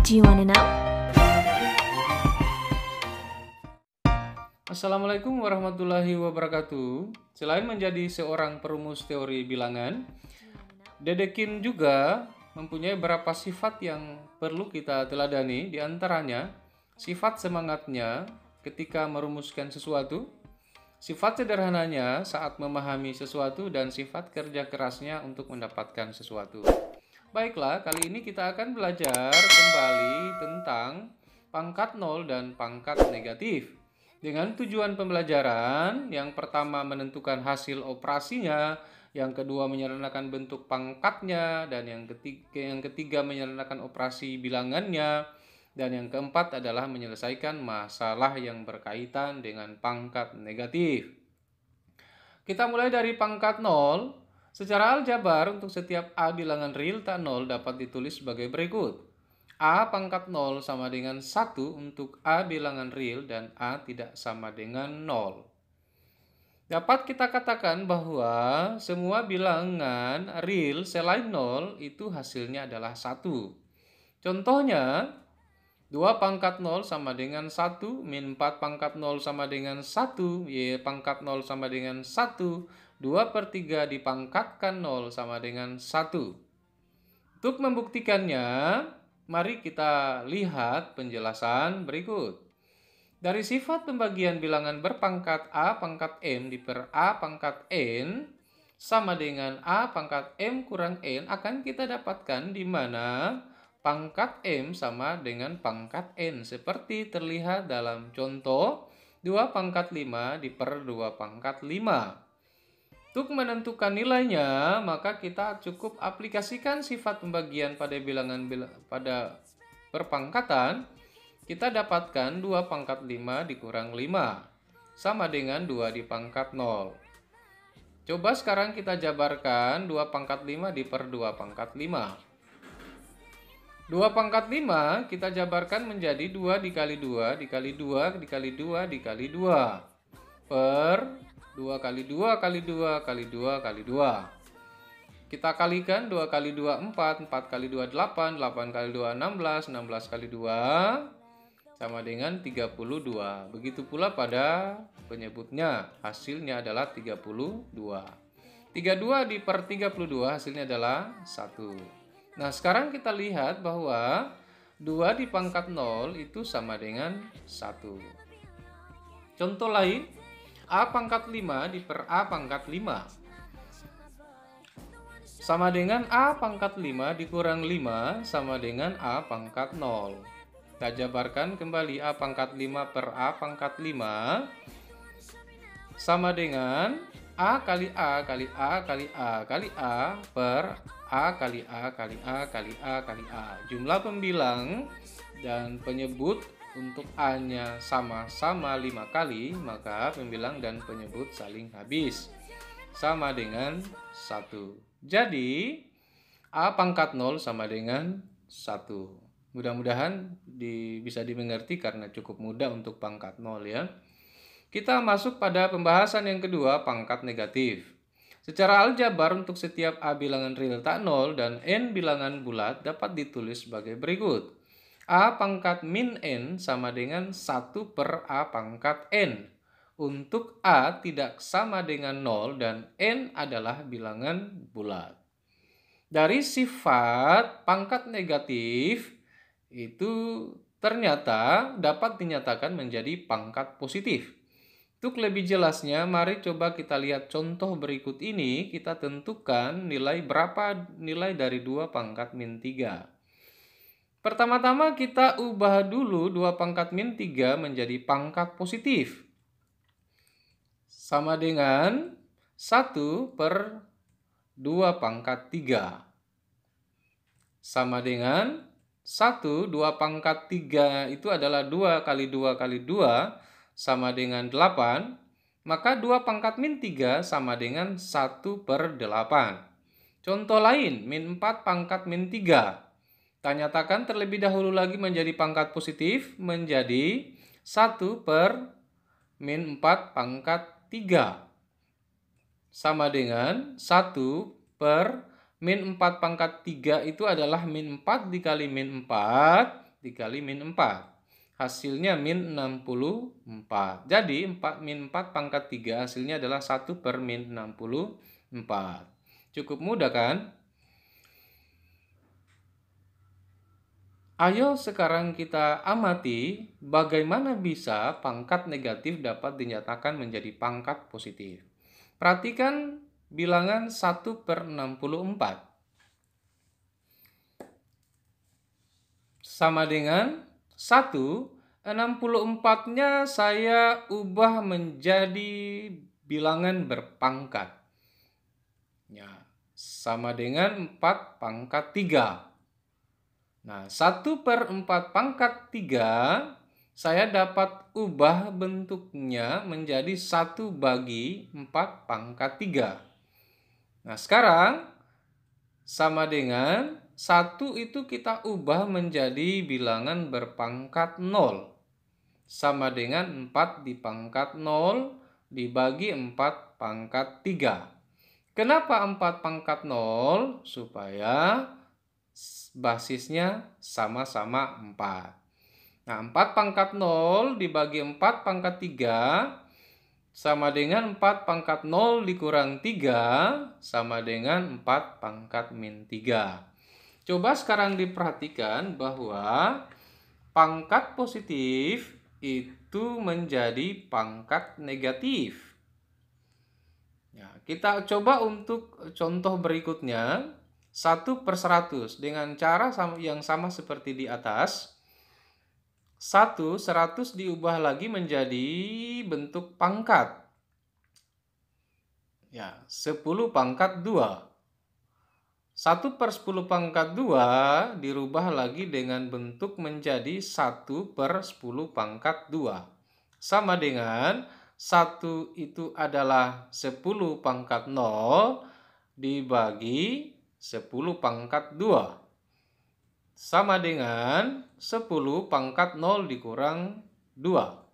Do you wanna know? Assalamualaikum warahmatullahi wabarakatuh. Selain menjadi seorang perumus teori bilangan, Dedekind juga mempunyai beberapa sifat yang perlu kita teladani. Di antaranya, sifat semangatnya ketika merumuskan sesuatu, sifat sederhananya saat memahami sesuatu, dan sifat kerja kerasnya untuk mendapatkan sesuatu. Baiklah, kali ini kita akan belajar kembali tentang pangkat nol dan pangkat negatif. Dengan tujuan pembelajaran, yang pertama menentukan hasil operasinya, yang kedua menyederhanakan bentuk pangkatnya, dan yang ketiga menyederhanakan operasi bilangannya, dan yang keempat adalah menyelesaikan masalah yang berkaitan dengan pangkat negatif. Kita mulai dari pangkat nol. Secara aljabar, untuk setiap A bilangan real tak nol dapat ditulis sebagai berikut. A pangkat 0 sama dengan 1 untuk A bilangan real dan A tidak sama dengan 0. Dapat kita katakan bahwa semua bilangan real selain 0 itu hasilnya adalah 1. Contohnya, 2 pangkat 0 sama dengan 1, min 4 pangkat 0 sama dengan 1, Y pangkat 0 sama dengan 1, 2/3 dipangkatkan 0 sama dengan 1. Untuk membuktikannya, mari kita lihat penjelasan berikut. Dari sifat pembagian bilangan berpangkat A pangkat M diper A pangkat N sama dengan A pangkat M kurang N akan kita dapatkan di mana pangkat M sama dengan pangkat N seperti terlihat dalam contoh 2 pangkat 5 diper 2 pangkat 5. Untuk menentukan nilainya, maka kita cukup aplikasikan sifat pembagian pada bilangan pada perpangkatan. Kita dapatkan 2 pangkat 5 dikurang 5 sama dengan 2 di pangkat 0. Coba sekarang kita jabarkan 2 pangkat 5 diper 2 pangkat 5. 2 pangkat 5 kita jabarkan menjadi 2 dikali 2 dikali 2 dikali 2 dikali 2 per 2 kali 2 kali 2 kali 2 kali 2. Kita kalikan 2 kali 2 4, 4 kali 2 8, 8 kali 2 16, 16 kali 2 sama dengan 32. Begitu pula pada penyebutnya, hasilnya adalah 32. 32 diper 32 hasilnya adalah 1. Nah, sekarang kita lihat bahwa 2 di pangkat 0 itu sama dengan 1. Contoh lain, A pangkat 5 diper A pangkat 5 sama dengan A pangkat 5 dikurang 5 sama dengan A pangkat 0. Kita jabarkan kembali A pangkat 5 per A pangkat 5 sama dengan A kali A kali A kali A kali A per A kali A kali A kali A kali A. Jumlah pembilang dan penyebut untuk A-nya sama-sama 5 kali, maka pembilang dan penyebut saling habis. Sama dengan 1. Jadi, A pangkat 0 sama dengan 1. Mudah-mudahan bisa dimengerti karena cukup mudah untuk pangkat 0 ya. Kita masuk pada pembahasan yang kedua, pangkat negatif. Secara aljabar, untuk setiap A bilangan real tak 0 dan N bilangan bulat dapat ditulis sebagai berikut. A pangkat min N sama dengan 1 per A pangkat N. Untuk A tidak sama dengan 0 dan N adalah bilangan bulat. Dari sifat pangkat negatif itu ternyata dapat dinyatakan menjadi pangkat positif. Untuk lebih jelasnya, mari coba kita lihat contoh berikut ini. Kita tentukan berapa nilai dari 2 pangkat min 3. Pertama-tama kita ubah dulu 2 pangkat min 3 menjadi pangkat positif. Sama dengan 1 per 2 pangkat 3. Sama dengan 1, 2 pangkat 3 itu adalah 2 kali 2 kali 2 sama dengan 8. Maka 2 pangkat min 3 sama dengan 1 per 8. Contoh lain, min 4 pangkat min 3. Kita nyatakan terlebih dahulu lagi menjadi pangkat positif menjadi 1 per min 4 pangkat 3 sama dengan 1 per min 4 pangkat 3 itu adalah min 4 dikali min 4 dikali min 4. Hasilnya min 64. Jadi min 4 pangkat 3 hasilnya adalah 1 per min 64. Cukup mudah kan? Ayo sekarang kita amati bagaimana bisa pangkat negatif dapat dinyatakan menjadi pangkat positif. Perhatikan bilangan 1 per 64. Sama dengan 1, 64-nya saya ubah menjadi bilangan berpangkat. Ya, sama dengan 4 pangkat 3. Nah, 1 per 4 pangkat 3, saya dapat ubah bentuknya menjadi 1 bagi 4 pangkat 3. Nah, sekarang sama dengan 1 itu kita ubah menjadi bilangan berpangkat 0. Sama dengan 4 dipangkat 0 dibagi 4 pangkat 3. Kenapa 4 pangkat 0? Supaya basisnya sama-sama 4. Nah, 4 pangkat 0 dibagi 4 pangkat 3 sama dengan 4 pangkat 0 dikurang 3 sama dengan 4 pangkat min 3. Coba sekarang diperhatikan bahwa pangkat positif itu menjadi pangkat negatif. Ya, kita coba untuk contoh berikutnya. 1 per 100 dengan cara yang sama seperti di atas. 100 diubah lagi menjadi bentuk pangkat. Ya, 10 pangkat 2. 1 per 10 pangkat 2 dirubah lagi dengan bentuk menjadi 1 per 10 pangkat 2. Sama dengan 1 itu adalah 10 pangkat 0 dibagi 10 pangkat 2. Sama dengan 10 pangkat 0 dikurang 2.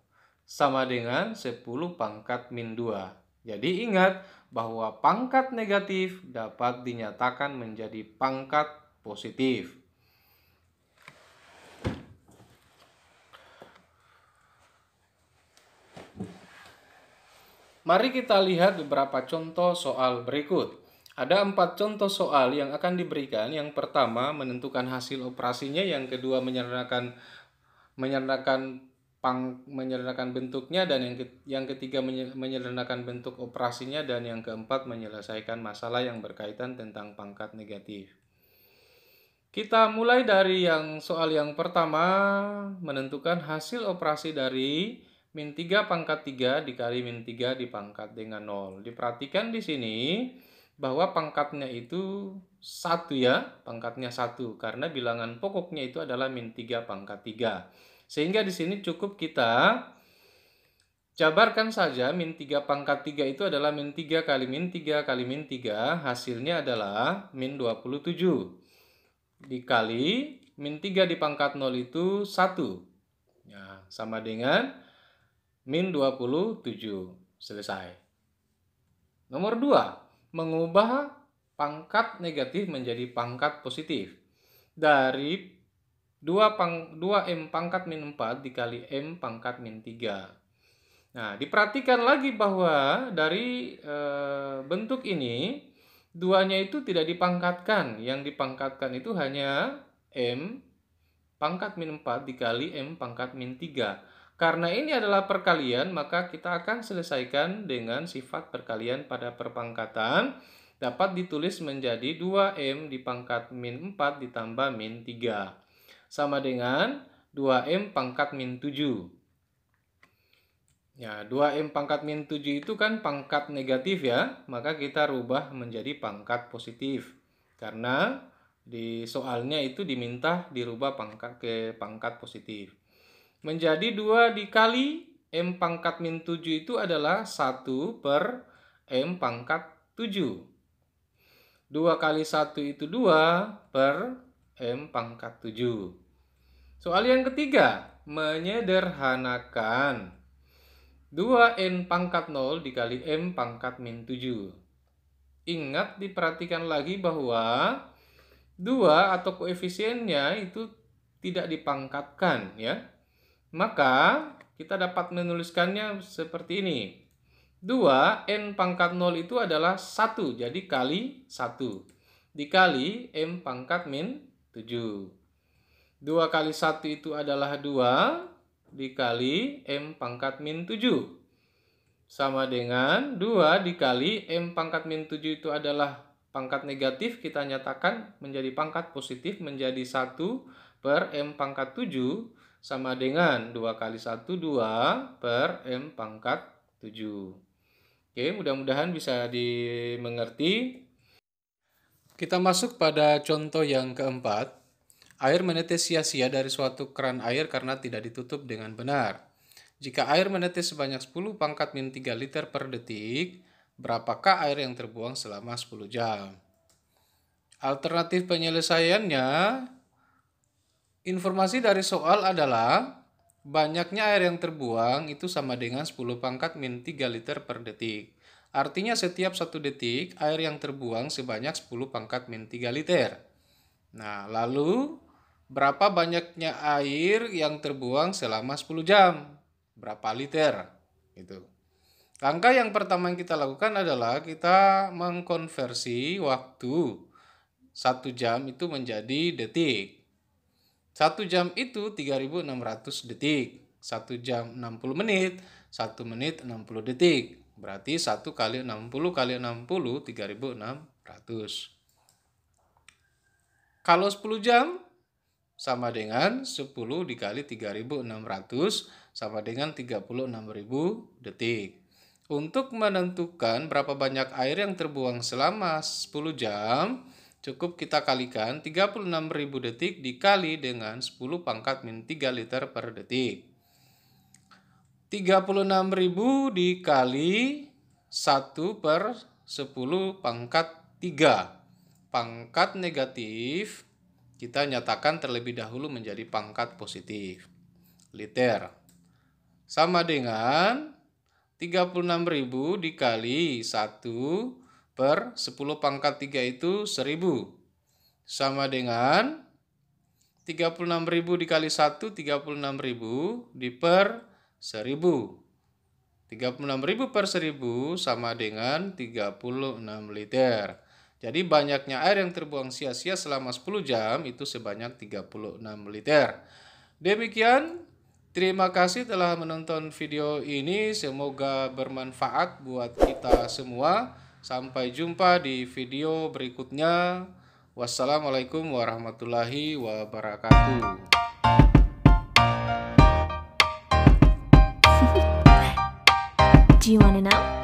Sama dengan 10 pangkat min 2. Jadi ingat bahwa pangkat negatif dapat dinyatakan menjadi pangkat positif. Mari kita lihat beberapa contoh soal berikut. Ada 4 contoh soal yang akan diberikan. Yang pertama menentukan hasil operasinya, yang kedua menyederhanakan bentuknya, dan yang ketiga menyederhanakan bentuk operasinya, dan yang keempat menyelesaikan masalah yang berkaitan tentang pangkat negatif. Kita mulai dari soal yang pertama, menentukan hasil operasi dari min 3 pangkat 3 dikali min 3 dipangkat dengan 0. Diperhatikan di sini bahwa pangkatnya itu 1 ya, pangkatnya 1 karena bilangan pokoknya itu adalah min 3 pangkat 3. Sehingga di sini cukup kita jabarkan saja min 3 pangkat 3 itu adalah min 3 kali min 3 kali min 3, hasilnya adalah min 27. Dikali min 3 di pangkat 0 itu 1. Ya, sama dengan min 27. Selesai. Nomor 2, mengubah pangkat negatif menjadi pangkat positif. Dari 2M pangkat min 4 dikali M pangkat min 3. Nah, diperhatikan lagi bahwa dari bentuk ini, 2-nya itu tidak dipangkatkan. Yang dipangkatkan itu hanya M pangkat min 4 dikali M pangkat min 3. Karena ini adalah perkalian, maka kita akan selesaikan dengan sifat perkalian pada perpangkatan. Dapat ditulis menjadi 2M dipangkat min 4 ditambah min 3. Sama dengan 2M pangkat min 7. Ya, 2M pangkat min 7 itu kan pangkat negatif ya, maka kita rubah menjadi pangkat positif. Karena di soalnya itu diminta dirubah pangkat ke pangkat positif. Menjadi 2 dikali M pangkat min 7 itu adalah 1 per M pangkat 7. 2 kali 1 itu 2 per M pangkat 7. Soal yang ketiga, menyederhanakan. 2N pangkat 0 dikali M pangkat min 7. Ingat, diperhatikan lagi bahwa 2 atau koefisiennya itu tidak dipangkatkan ya. Maka kita dapat menuliskannya seperti ini. 2 N pangkat 0 itu adalah 1, jadi kali 1 dikali M pangkat min 7. 2 kali 1 itu adalah 2 dikali M pangkat min 7. Sama dengan 2 dikali M pangkat min 7 itu adalah pangkat negatif, kita nyatakan menjadi pangkat positif, menjadi 1 per M pangkat 7 sama dengan 2 kali 1, 2 per M pangkat 7. Oke, mudah-mudahan bisa dimengerti. Kita masuk pada contoh yang keempat. Air menetes sia-sia dari suatu keran air karena tidak ditutup dengan benar. Jika air menetes sebanyak 10 pangkat min 3 liter per detik, berapakah air yang terbuang selama 10 jam? Alternatif penyelesaiannya, informasi dari soal adalah banyaknya air yang terbuang itu sama dengan 10 pangkat min 3 liter per detik. Artinya setiap 1 detik air yang terbuang sebanyak 10 pangkat min 3 liter. Nah, lalu berapa banyaknya air yang terbuang selama 10 jam? Berapa liter? Gitu. Langkah yang pertama yang kita lakukan adalah kita mengkonversi waktu 1 jam itu menjadi detik. 1 jam itu 3600 detik. 1 jam 60 menit, 1 menit 60 detik. Berarti 1 kali 60 kali 60, 3600. Kalau 10 jam, sama dengan 10 dikali 3600, sama dengan 36.000 detik. Untuk menentukan berapa banyak air yang terbuang selama 10 jam, cukup kita kalikan 36.000 detik dikali dengan 10 pangkat min 3 liter per detik. 36.000 dikali 1 per 10 pangkat 3. Pangkat negatif kita nyatakan terlebih dahulu menjadi pangkat positif. Liter. Sama dengan 36.000 dikali 1 per 10 pangkat 3 itu 1000. Sama dengan 36.000 dikali 1, 36.000 di per 1000. 36.000 per 1000 sama dengan 36 liter. Jadi banyaknya air yang terbuang sia-sia selama 10 jam itu sebanyak 36 liter. Demikian, terima kasih telah menonton video ini. Semoga bermanfaat buat kita semua. Sampai jumpa di video berikutnya. Wassalamualaikum warahmatullahi wabarakatuh. Do you want to know?